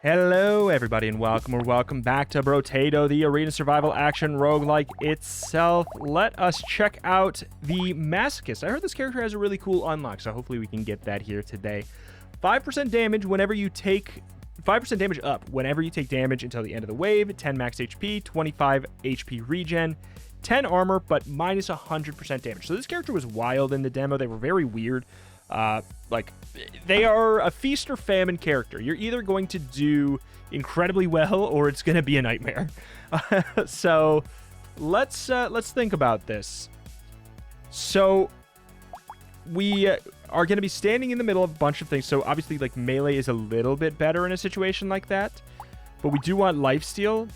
Hello, everybody, and welcome back to Brotato, the arena survival action roguelike itself. Let us check out the Masochist. I heard this character has a really cool unlock, so hopefully we can get that here today. 5% damage whenever you take... 5% damage up whenever you take damage until the end of the wave, 10 max HP, 25 HP regen, 10 armor, but minus 100% damage. So this character was wild in the demo. They were very weird. They are a feast or famine character. You're either going to do incredibly well or it's going to be a nightmare. So let's think about this. So we are going to be standing in the middle of a bunch of things. So obviously, like, melee is a little bit better in a situation like that, but we do want lifesteal.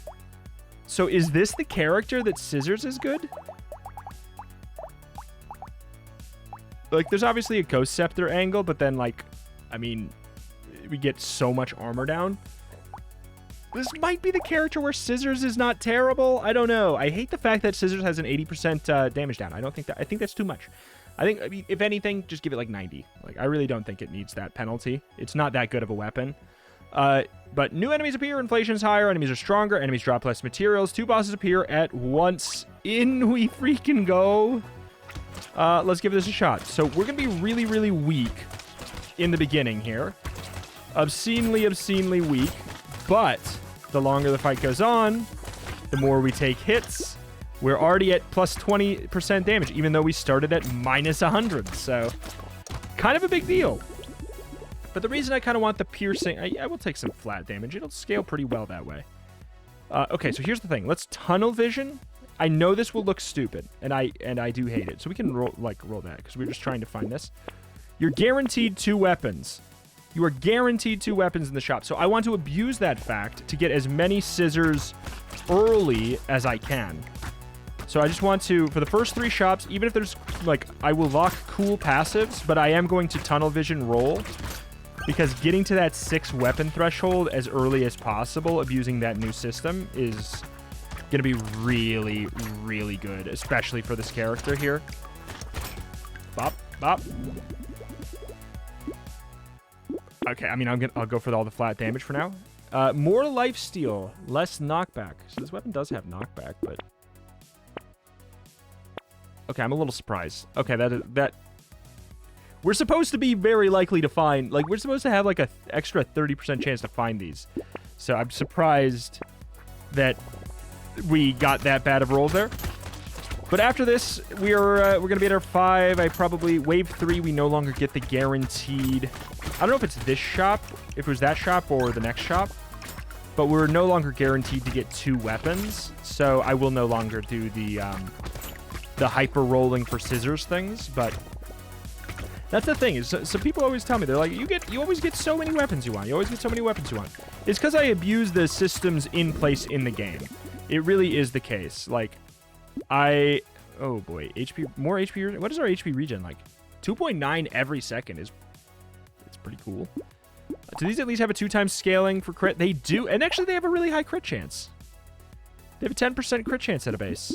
So is this the character that Scissors is good? Like, there's obviously a Ghost Scepter angle, but then, like, I mean, we get so much armor down. This might be the character where Scissors is not terrible. I don't know. I hate the fact that Scissors has an 80% damage down. I think that's too much. I mean, if anything, just give it like 90. Like, I really don't think it needs that penalty. It's not that good of a weapon. But new enemies appear, inflation is higher, enemies are stronger, enemies drop less materials, 2 bosses appear at once. In we freaking go. Let's give this a shot. So we're going to be really, really weak in the beginning here. Obscenely weak. But the longer the fight goes on, the more we take hits. We're already at plus 20% damage, even though we started at minus 100. So kind of a big deal. But the reason I kind of want the piercing, I will take some flat damage. It'll scale pretty well that way. Okay, so here's the thing. Let's tunnel vision. I know this will look stupid, and I do hate it. So we can roll that, because we're just trying to find this. You're guaranteed 2 weapons. You are guaranteed 2 weapons in the shop. So I want to abuse that fact to get as many scissors early as I can. So I just want to, for the first 3 shops, even if there's, like, I will lock cool passives, but I am going to tunnel vision roll, because getting to that 6 weapon threshold as early as possible, abusing that new system, is gonna be really, really good, especially for this character here. Bop, bop. Okay, I mean, I'll go for all the flat damage for now. More lifesteal, less knockback. So this weapon does have knockback, but okay, I'm a little surprised. Okay, that we're supposed to be very likely to find, like, we're supposed to have like a extra 30% chance to find these. So I'm surprised that we got that bad of rolls there. But after this, we're gonna be at our 5. I probably wave 3. We no longer get the guaranteed. I don't know if it's this shop, if it was that shop or the next shop, but we're no longer guaranteed to get 2 weapons. So I will no longer do the hyper rolling for scissors things. But that's the thing, is so people always tell me, they're like, you always get so many weapons you want. You always get so many weapons you want. It's because I abuse the systems in place in the game. It really is the case. Like, oh boy, more HP. What is our HP regen like? 2.9 every second it's pretty cool. Do these at least have a 2x scaling for crit? They do, and actually they have a really high crit chance. They have a 10% crit chance at a base.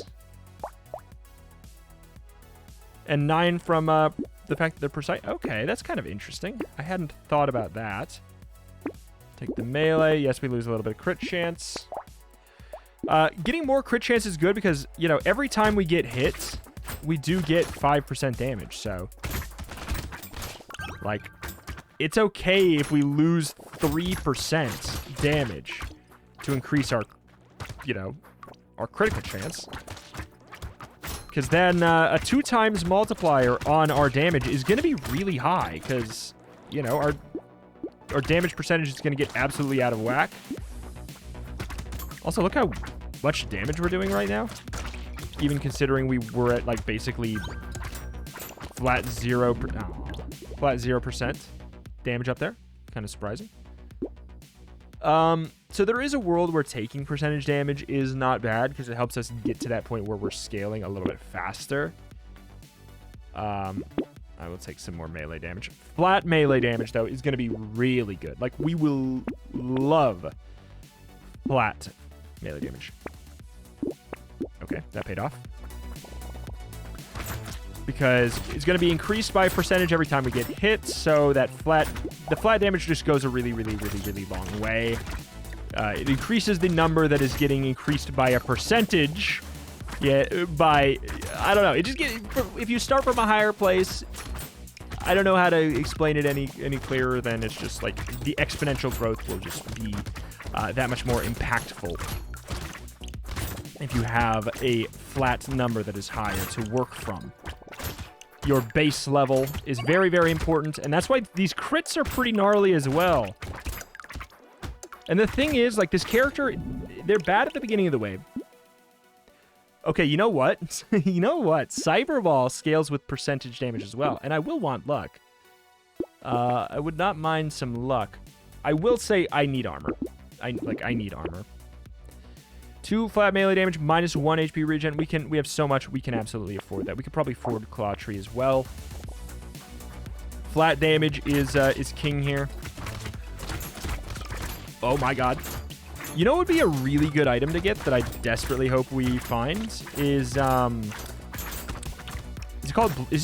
And 9 from the fact that they're precise. Okay, that's kind of interesting. I hadn't thought about that. Take the melee. Yes, we lose a little bit of crit chance. Getting more crit chance is good because, you know, every time we get hit, we do get 5% damage. So, like, it's okay if we lose 3% damage to increase our, you know, our critical chance. Because then a 2x multiplier on our damage is going to be really high because, you know, our damage percentage is going to get absolutely out of whack. Also, look how much damage we're doing right now. Even considering we were at, like, basically flat 0% damage up there. Kind of surprising. So there is a world where taking percentage damage is not bad because it helps us get to that point where we're scaling a little bit faster. I will take some more melee damage. Flat melee damage, though, is going to be really good. Like, we will love flat melee damage. Okay, that paid off. because it's going to be increased by a percentage every time we get hit, so that the flat damage just goes a really long way. It increases the number that is getting increased by a percentage. Yeah, by, I don't know. It just if you start from a higher place, I don't know how to explain it any clearer than it's just like the exponential growth will just be that much more impactful if you have a flat number that is higher to work from. Your base level is very, very important, and that's why these crits are pretty gnarly as well. And the thing is, like, this character, they're bad at the beginning of the wave. Okay, you know what? You know what? Cyberball scales with percentage damage as well, and I will want luck. I would not mind some luck. I will say I need armor. I need armor. 2 flat melee damage, minus 1 HP regen. We have so much, we can absolutely afford that. We could probably afford Claw Tree as well. Flat damage is king here. Oh my god. You know what would be a really good item to get that I desperately hope we find is is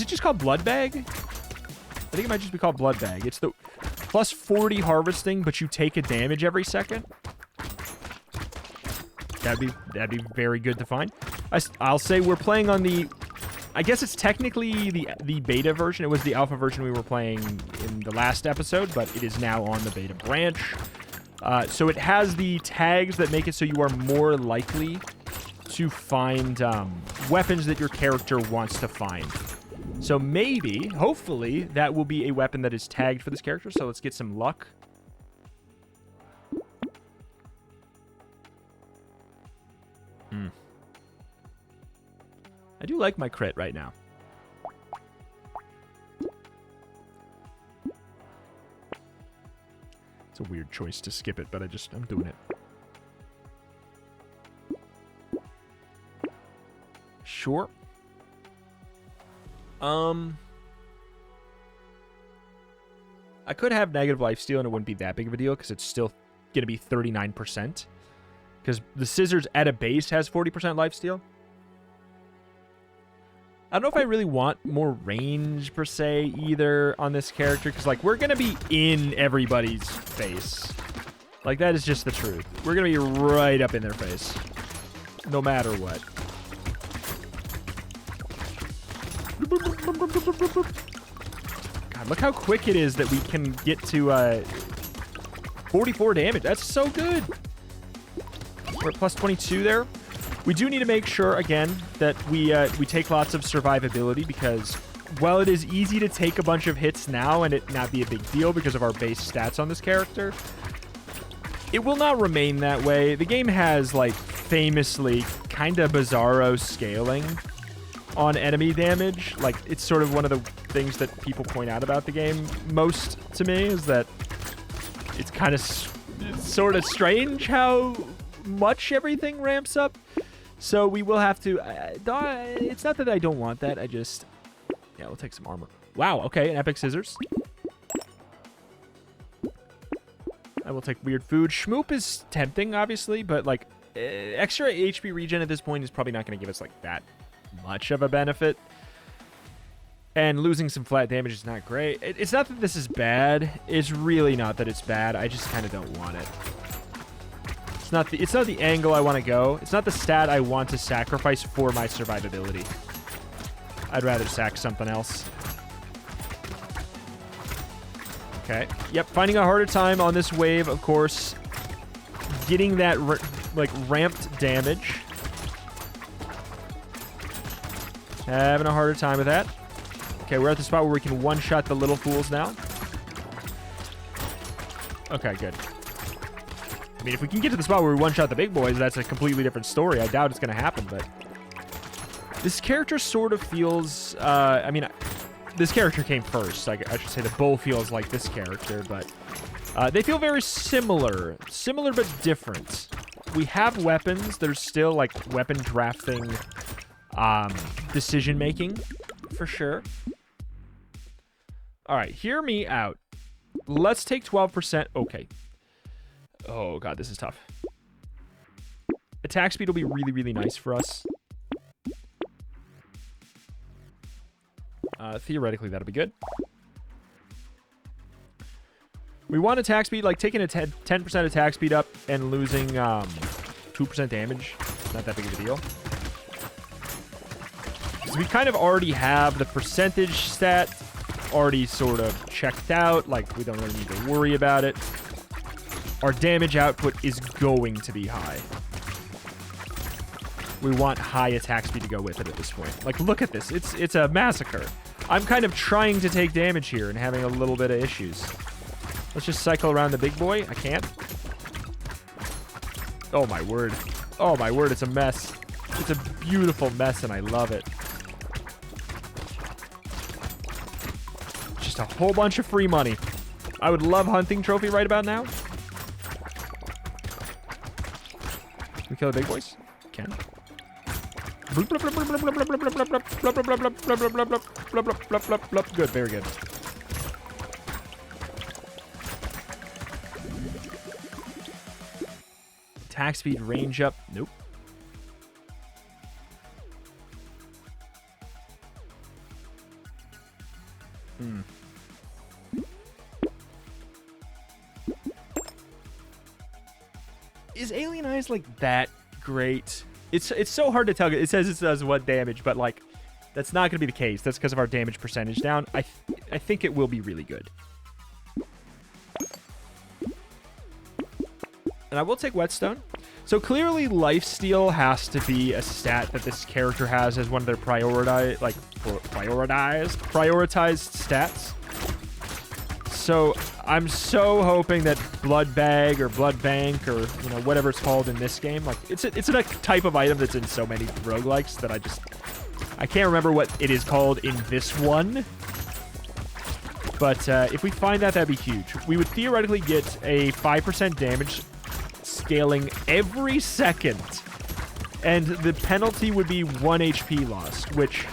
it just called Blood Bag? I think it might just be called Blood Bag. It's the plus 40 harvesting, but you take a damage every second. That'd be very good to find. I'll say we're playing on the, I guess it's technically the beta version. It was the alpha version we were playing in the last episode, but it is now on the beta branch. So it has the tags that make it so you are more likely to find weapons that your character wants to find. So maybe, hopefully, that will be a weapon that is tagged for this character. So let's get some luck. I do like my crit right now. It's a weird choice to skip it, but I'm doing it. Sure. I could have negative lifesteal and it wouldn't be that big of a deal because it's still going to be 39%. Because the scissors at a base has 40% lifesteal. I don't know if I really want more range, per se, either on this character. Because, like, we're going to be in everybody's face. Like, that is just the truth. We're going to be right up in their face. No matter what. God, look how quick it is that we can get to 44 damage. That's so good. We're at plus 22 there. We do need to make sure, again, that we take lots of survivability because while it is easy to take a bunch of hits now and it not be a big deal because of our base stats on this character, it will not remain that way. The game has, like, famously kind of bizarro scaling on enemy damage. Like, it's sort of one of the things that people point out about the game most to me is that it's kind of sort of strange how much everything ramps up. So we will have to... it's not that I don't want that. I just... Yeah, we'll take some armor. Wow, okay, an epic scissors. I will take weird food. Schmoop is tempting, obviously, but, like, extra HP regen at this point is probably not going to give us, like, that much of a benefit. And losing some flat damage is not great. It's not that this is bad. It's really not that it's bad. I just kind of don't want it. It's not the angle I want to go. It's not the stat I want to sacrifice for my survivability. I'd rather sack something else. Okay. Yep, finding a harder time on this wave, of course. Getting that, like, ramped damage. Having a harder time with that. Okay, we're at the spot where we can one-shot the little fools now. Okay, good. I mean, if we can get to the spot where we one-shot the big boys, that's a completely different story. I doubt it's going to happen, but... This character sort of feels... I mean, this character came first. I should say the bull feels like this character, but... they feel very similar. Similar but different. We have weapons. There's still, like, weapon drafting decision-making, for sure. All right, hear me out. Let's take 12%. Okay. Oh, God, this is tough. Attack speed will be really, really nice for us. Theoretically, that'll be good. We want attack speed, like taking a 10% attack speed up and losing 2% damage. Not that big of a deal. Because we kind of already have the percentage stat already sort of checked out. Like, we don't really need to worry about it. Our damage output is going to be high. We want high attack speed to go with it at this point. Like, look at this. It's a massacre. I'm kind of trying to take damage here and having a little bit of issues. Let's just cycle around the big boy. I can't. Oh, my word. Oh, my word. It's a mess. It's a beautiful mess, and I love it. Just a whole bunch of free money. I would love hunting trophy right about now. We kill the big boys? Can. Good, very good. Attack speed, range up. Nope. Is Alien Eyes like that great? It's so hard to tell. It says it does what damage, but like that's not going to be the case. That's because of our damage percentage down. I think it will be really good. And I will take Whetstone. So clearly Lifesteal has to be a stat that this character has as one of their prioritized stats. So I'm so hoping that Blood Bag or Blood Bank or, you know, whatever it's called in this game, like it's a type of item that's in so many roguelikes that I can't remember what it is called in this one. But if we find that, that'd be huge. We would theoretically get a 5% damage scaling every second. And the penalty would be 1 HP lost, which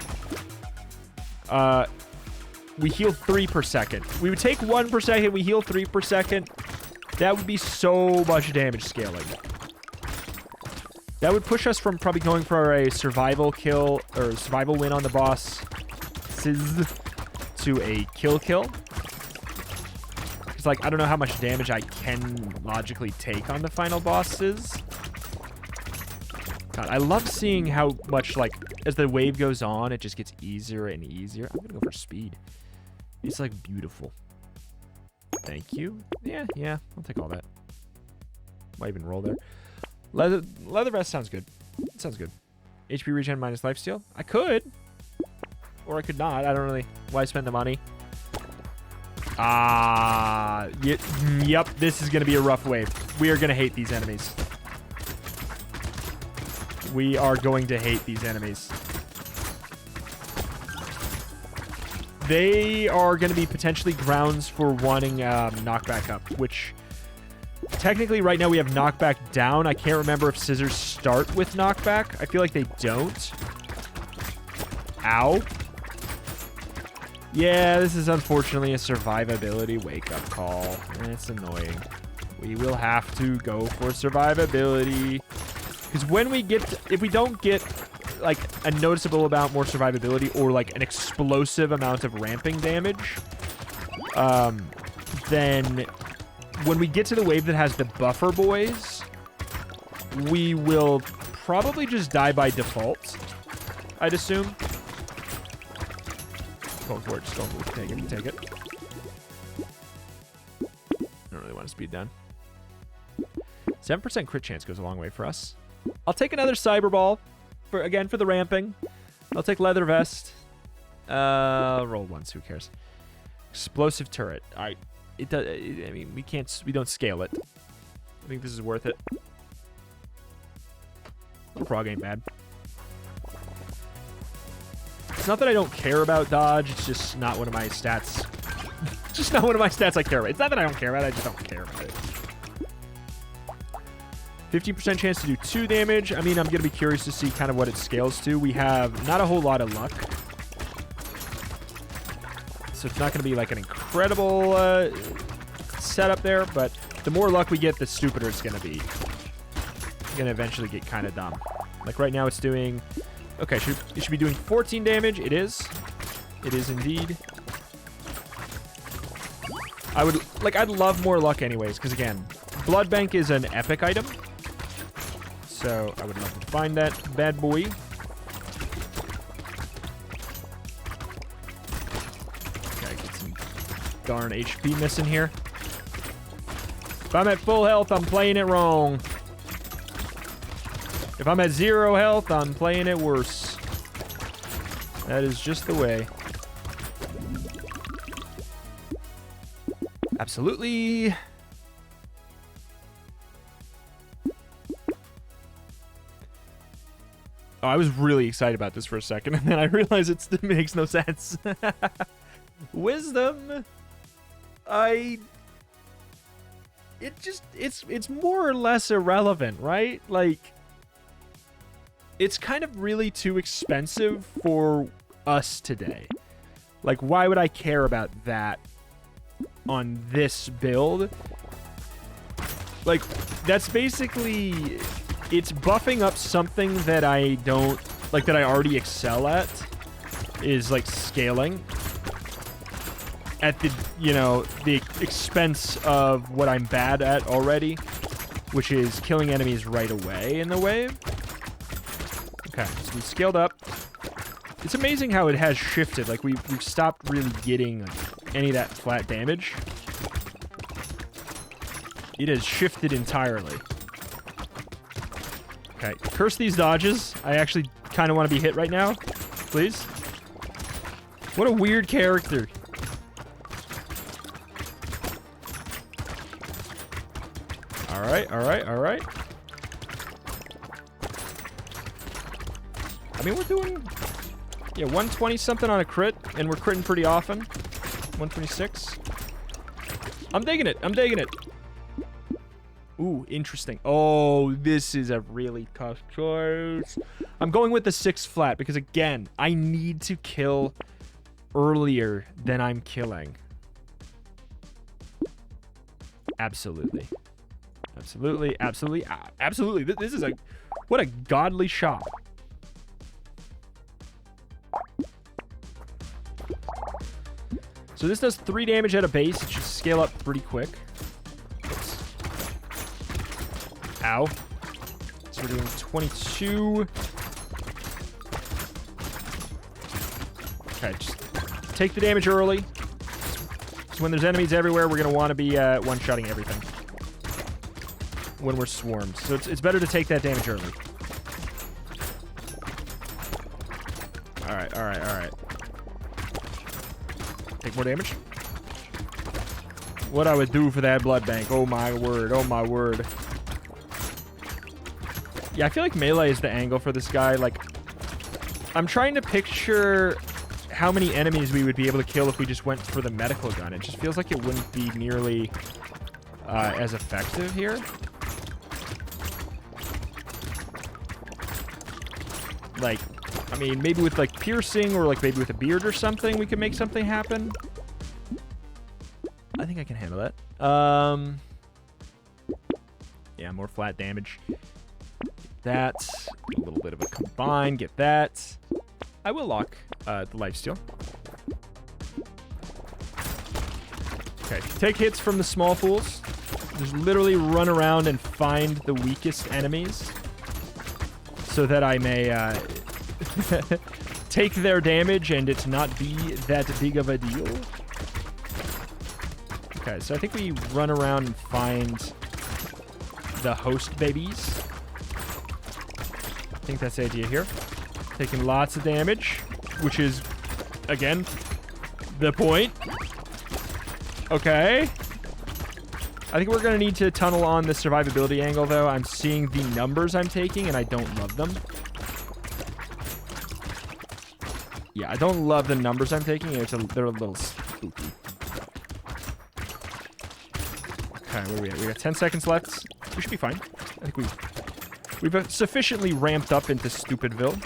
we heal 3 per second. We would take 1 per second, we heal 3 per second. That would be so much damage scaling. That would push us from probably going for a survival kill or survival win on the boss to a kill. Because, like, I don't know how much damage I can logically take on the final bosses. God, I love seeing how much, like, as the wave goes on, it just gets easier and easier. I'm gonna go for speed. It's, like, beautiful. Thank you. Yeah, I'll take all that. Might even roll there. Leather vest sounds good. It sounds good. HP regen minus lifesteal. I could. Or I could not. I don't really... Why spend the money? Yep. This is going to be a rough wave. We are going to hate these enemies. We are going to hate these enemies. They are going to be potentially grounds for wanting knockback up, which... Technically, right now we have knockback down. I can't remember if scissors start with knockback. I feel like they don't. Ow. Yeah, this is unfortunately a survivability wake-up call. It's annoying. We will have to go for survivability. Because when we get... If we don't get, like, a noticeable amount more survivability or, like, an explosive amount of ramping damage, then... When we get to the wave that has the buffer boys, we will probably just die by default, I'd assume. Go for it, just go for it. Take it. I don't really want to speed down. 7% crit chance goes a long way for us. I'll take another cyber ball, for the ramping. I'll take leather vest. Roll once, who cares? Explosive turret. All right. It does. I mean, we don't scale it. I think this is worth it. Little frog ain't bad. It's not that I don't care about dodge. It's just not one of my stats. Just not one of my stats I care about. It's not that I don't care about it. I just don't care about it. 15% chance to do 2 damage. I mean, I'm going to be curious to see kind of what it scales to. We have not a whole lot of luck. So it's not going to be like an incredible setup there, but the more luck we get, the stupider it's going to be. It's going to eventually get kind of dumb. Like right now it's doing... Okay, it should be doing 14 damage. It is. It is indeed. I'd love more luck anyways, because again, Blood Bank is an epic item. So I would love to find that bad boy. Okay, get some darn HP missing here. If I'm at full health, I'm playing it wrong. If I'm at 0 health, I'm playing it worse. That is just the way. Absolutely. Oh, I was really excited about this for a second, and then I realized it makes no sense. Wisdom. It's more or less irrelevant, right? Like, it's kind of really too expensive for us today. Like, why would I care about that on this build? Like, that's basically, it's buffing up something that I don't, like, that I already excel at, is, like, scaling at the, you know, the expense of what I'm bad at already, which is killing enemies right away in the wave. Okay, so we scaled up. It's amazing how it has shifted. Like, we've stopped really getting, like, any of that flat damage. It has shifted entirely. Okay, curse these dodges. I actually kind of want to be hit right now. Please. What a weird character. Alright, alright, alright. I mean, we're doing... yeah, 120 something on a crit, and we're critting pretty often. 126. I'm digging it. I'm digging it. Ooh, interesting. Oh, this is a really tough choice. I'm going with the 6 flat because, again, I need to kill earlier than I'm killing. Absolutely. Absolutely, absolutely, absolutely. This is a... what a godly shot. So this does 3 damage at a base. It should scale up pretty quick. Oops. Ow. So we're doing 22. Okay, just take the damage early. So when there's enemies everywhere, we're going to want to be one-shotting everything when we're swarmed. So it's better to take that damage early. Alright, alright, alright. Take more damage. What I would do for that blood bank. Oh my word. Oh my word. Yeah, I feel like melee is the angle for this guy. Like, I'm trying to picture how many enemies we would be able to kill if we just went for the medical gun. It just feels like it wouldn't be nearly as effective here. Like, I mean, maybe with, like, piercing or, like, maybe with a beard or something, we could make something happen. I think I can handle that. Yeah, more flat damage. Get that. A little bit of a combine. Get that. I will lock the lifesteal. Okay, take hits from the small fools. Just literally run around and find the weakest enemies so that I may take their damage and it not be that big of a deal. Okay, so I think we run around and find the host babies. I think that's the idea here. Taking lots of damage, which is, again, the point. Okay. I think we're going to need to tunnel on the survivability angle, though. I'm seeing the numbers I'm taking, and I don't love them. Yeah, I don't love the numbers I'm taking. They're a little spooky. Okay, where are we at? We got 10 seconds left. We should be fine. I think we've sufficiently ramped up into Stupidville.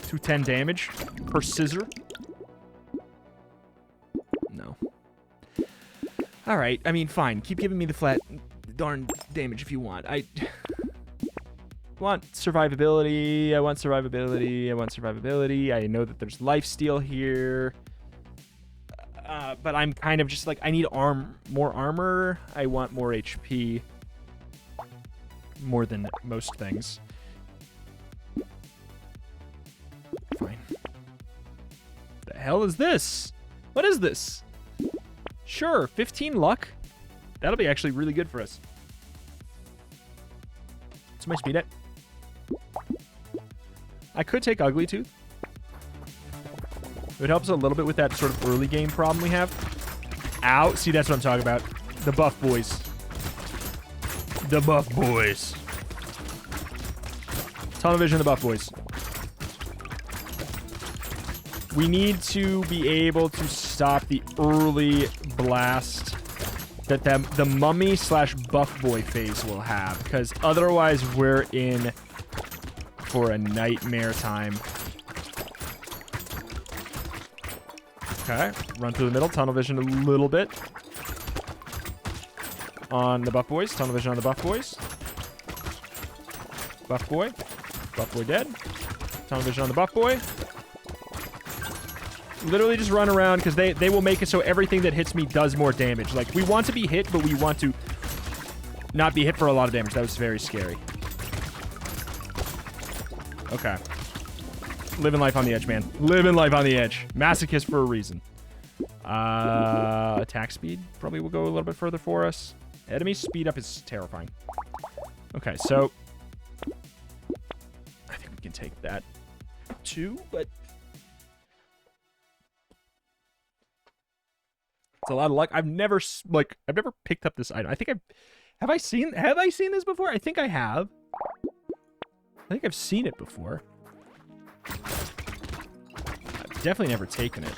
210 damage per scissor. No. Alright, I mean, fine. Keep giving me the flat darn damage if you want. I want survivability. I want survivability. I want survivability. I know that there's lifesteal here. But I'm kind of just like, I need more armor. I want more HP. More than most things. Fine. The hell is this? What is this? Sure, 15 luck. That'll be actually really good for us. What's my speed at? I could take Ugly Tooth. It would help us a little bit with that sort of early game problem we have. Ow. See, that's what I'm talking about. The buff boys. The buff boys. Tunnel vision, the buff boys. We need to be able to stop the early blast that the mummy / buff boy phase will have, because otherwise we're in for a nightmare time. Okay, run through the middle, tunnel vision a little bit on the buff boys, tunnel vision on the buff boys. Buff boy dead. Tunnel vision on the buff boy. Literally just run around, because they will make it so everything that hits me does more damage. Like, we want to be hit, but we want to not be hit for a lot of damage. That was very scary. Okay. Living life on the edge, man. Living life on the edge. Masochist for a reason. Attack speed probably will go a little bit further for us. Enemy speed up is terrifying. Okay, so I think we can take that too, but it's a lot of luck. I've never picked up this item. I think have I seen this before? I think I have. I think I've seen it before. I've definitely never taken it.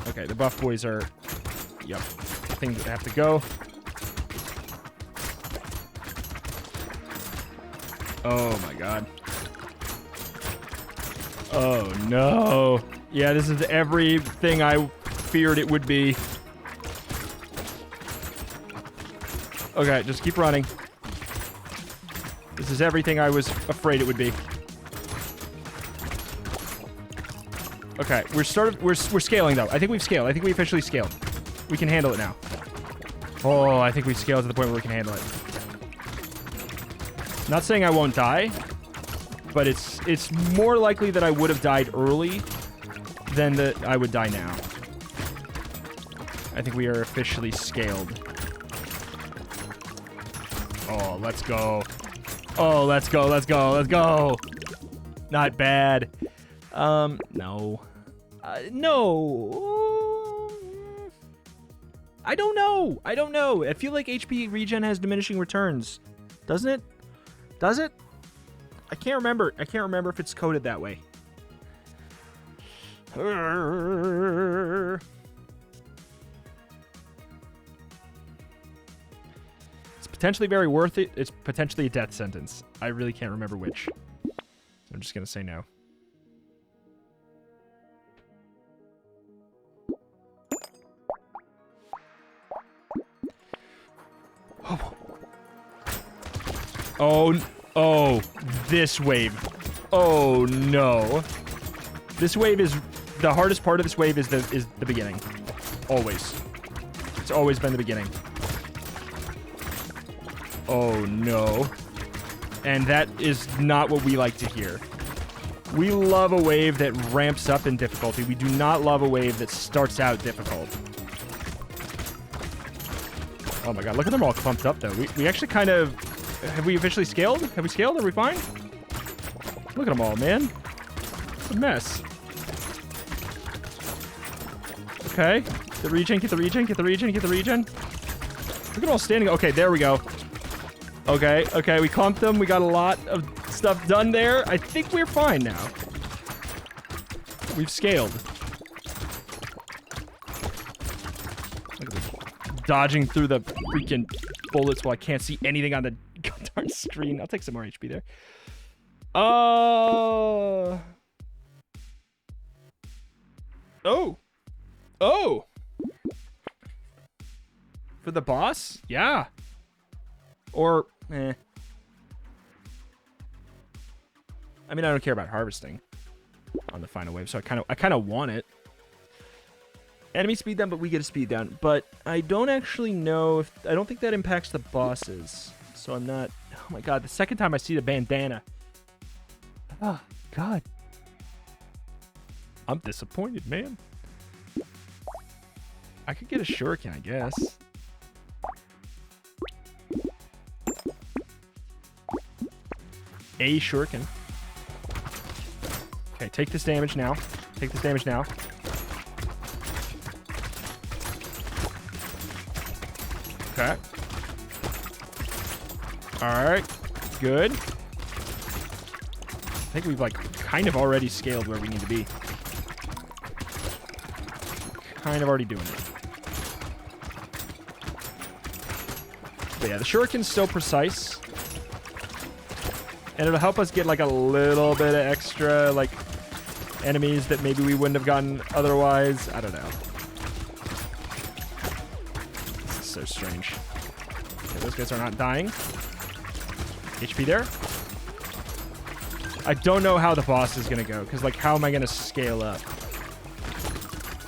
Okay, the buff boys are, yep, things that have to go. Oh my god. Oh no. Yeah, this is everything I feared it would be. Okay, just keep running. This is everything I was afraid it would be. Okay, we're scaling though. I think we've scaled. I think we officially scaled. We can handle it now. Oh, I think we've scaled to the point where we can handle it. Not saying I won't die, but it's more likely that I would have died early than that I would die now. I think we are officially scaled. Oh, let's go. Oh, let's go, let's go, let's go. Not bad. No. No. I don't know. I don't know. I feel like HP regen has diminishing returns. Doesn't it? Does it? I can't remember. I can't remember if it's coded that way. It's potentially very worth it. It's potentially a death sentence. I really can't remember which. I'm just going to say no. Oh, this wave. Oh no. This wave is the hardest part of this wave is the beginning. Always. It's always been the beginning. Oh no. And that is not what we like to hear. We love a wave that ramps up in difficulty. We do not love a wave that starts out difficult. Oh my god, look at them all clumped up though. We actually kind of... Have we officially scaled? Have we scaled? Are we fine? Look at them all, man. It's a mess. Okay. The regen, get the regen, get the regen, get the regen. Look at them all standing. Okay, there we go. Okay, okay, we clumped them. We got a lot of stuff done there. I think we're fine now. We've scaled. Look at this. Dodging through the freaking bullets while I can't see anything on the darn screen. I'll take some more HP there. Oh. Oh. For the boss? Yeah. Or, I mean, I don't care about harvesting on the final wave, so I kind of want it. Enemy speed down, but we get a speed down. But I don't actually know if... I don't think that impacts the bosses. So I'm not... Oh my god, the second time I see the bandana. Oh, god. I'm disappointed, man. I could get a shuriken, I guess. A shuriken. Okay, take this damage now. Take this damage now. Okay. Alright. Good. I think we've, like, kind of already scaled where we need to be. Kind of already doing it. But yeah, the shuriken's still precise. And it'll help us get, like, a little bit of extra, like, enemies that maybe we wouldn't have gotten otherwise. I don't know. This is so strange. Okay, those guys are not dying. HP there. I don't know how the boss is going to go, because, like, how am I going to scale up?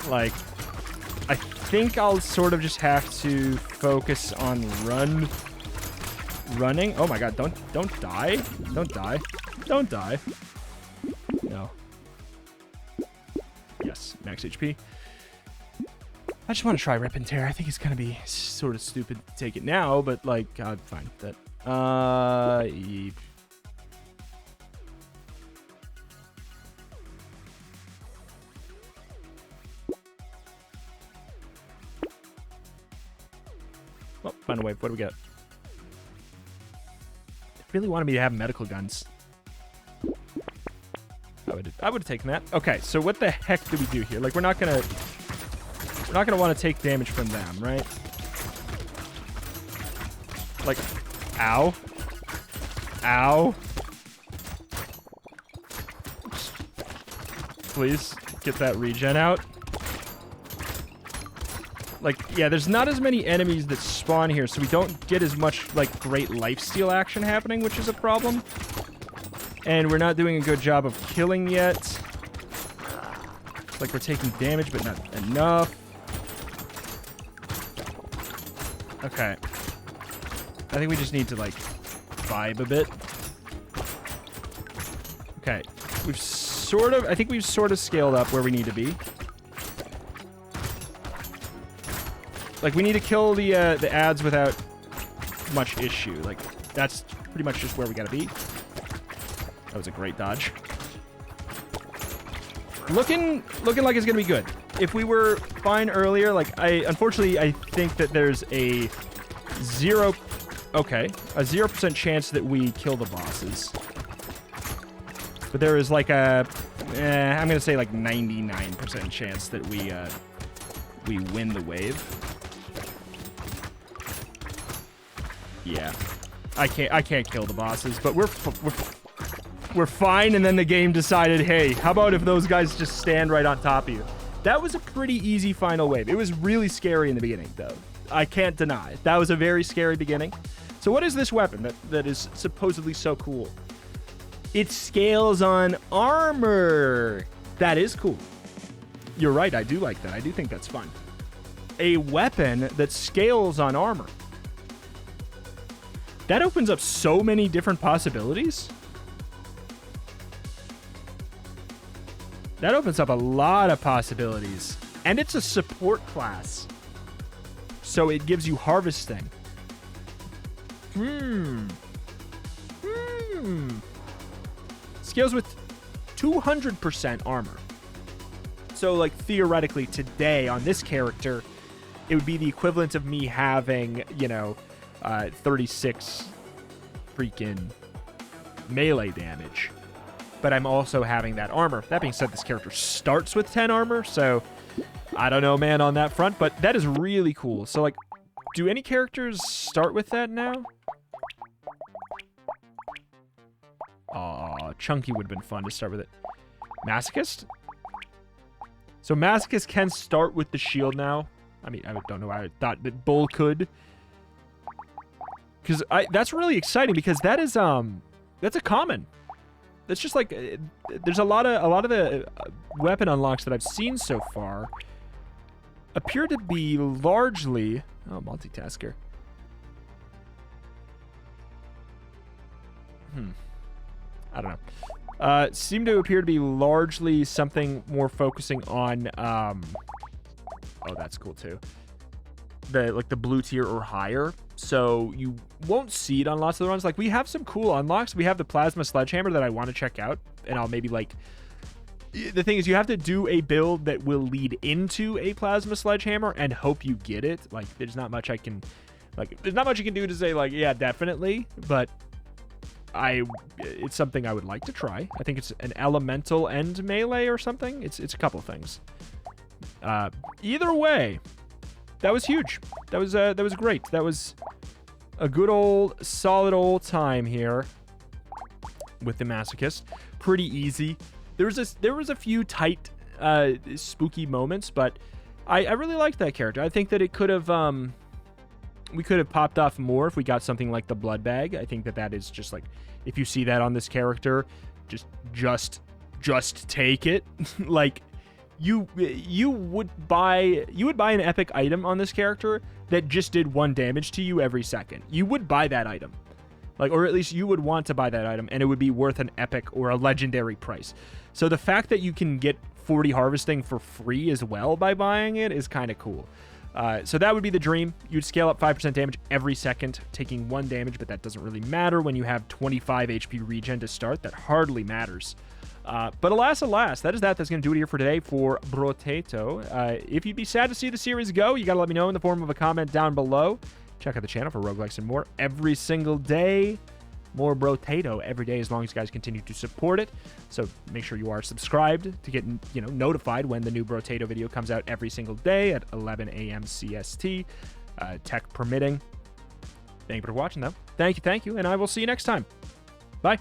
Like, I think I'll sort of just have to focus on running. Oh my god, don't die. Don't die. Don't die. No. Yes, max HP. I just want to try Rip and Tear. I think it's going to be sort of stupid to take it now, but, like, fine. That, well, final wave. What do we get? Really wanted me to have medical guns. I would have taken that. Okay, so what the heck do we do here? Like, we're not gonna want to take damage from them, right? Like, ow, ow. Please get that regen out. Like, yeah, there's not as many enemies that spawn here, so we don't get as much, like, great lifesteal action happening, which is a problem. And we're not doing a good job of killing yet. It's like we're taking damage, but not enough. Okay. I think we just need to, like, vibe a bit. Okay. I think we've sort of scaled up where we need to be. Like, we need to kill the ads without much issue. Like, that's pretty much just where we gotta be. That was a great dodge. Looking like it's gonna be good. If we were fine earlier, like, unfortunately, I think that there's a 0% chance that we kill the bosses. But there is, like, I'm gonna say, like, 99% chance that we win the wave. Yeah, I can't kill the bosses, but we're fine. And then the game decided, hey, how about if those guys just stand right on top of you? That was a pretty easy final wave. It was really scary in the beginning, though. I can't deny that was a very scary beginning. So what is this weapon that is supposedly so cool? It scales on armor. That is cool. You're right. I do like that. I do think that's fun. A weapon that scales on armor. That opens up so many different possibilities. That opens up a lot of possibilities. And it's a support class. So it gives you harvesting. Scales with 200% armor. So, like, theoretically today on this character, it would be the equivalent of me having, 36 freaking melee damage. But I'm also having that armor. That being said, this character starts with 10 armor, so I don't know, man, on that front, but that is really cool. So, like, do any characters start with that now? Aw, Chunky would have been fun to start with it. Masochist? So Masochist can start with the shield now. I mean, I don't know why I thought that Bull could. Because that's really exciting, because that is that's a common. That's just like there's a lot of the weapon unlocks that I've seen so far appear to be largely... Oh, multitasker. I don't know. Seem to appear to be largely something more focusing on... oh, that's cool too. The blue tier or higher. So you won't see it on lots of the runs. Like, we have some cool unlocks. We have the Plasma Sledgehammer that I want to check out. And I'll maybe, like... The thing is, you have to do a build that will lead into a Plasma Sledgehammer and hope you get it. Like, there's not much I can... Like, there's not much you can do to say, like, yeah, definitely. But it's something I would like to try. I think it's an elemental and melee or something. It's a couple things. Either way, that was huge. That was great. That was a good old, solid old time here with the Masochist. Pretty easy. There was a few tight, spooky moments, but I really liked that character. I think that it could have, we could have popped off more if we got something like the Blood Bag. I think that is just like, if you see that on this character, just take it. Like, you would buy an epic item on this character that just did 1 damage to you every second. You would buy that item. Like, or at least you would want to buy that item, and it would be worth an epic or a legendary price. So the fact that you can get 40 harvesting for free as well by buying it is kind of cool. So that would be the dream. You'd scale up 5% damage every second, taking 1 damage, but that doesn't really matter when you have 25 HP regen to start. That hardly matters. But alas, that's going to do it here for today for Brotato. If you'd be sad to see the series go, you got to let me know in the form of a comment down below. Check out the channel for roguelikes and more every single day. More Brotato every day as long as you guys continue to support it. So make sure you are subscribed to get notified when the new Brotato video comes out every single day at 11 a.m. CST, tech permitting. Thank you for watching, though. Thank you, and I will see you next time. Bye.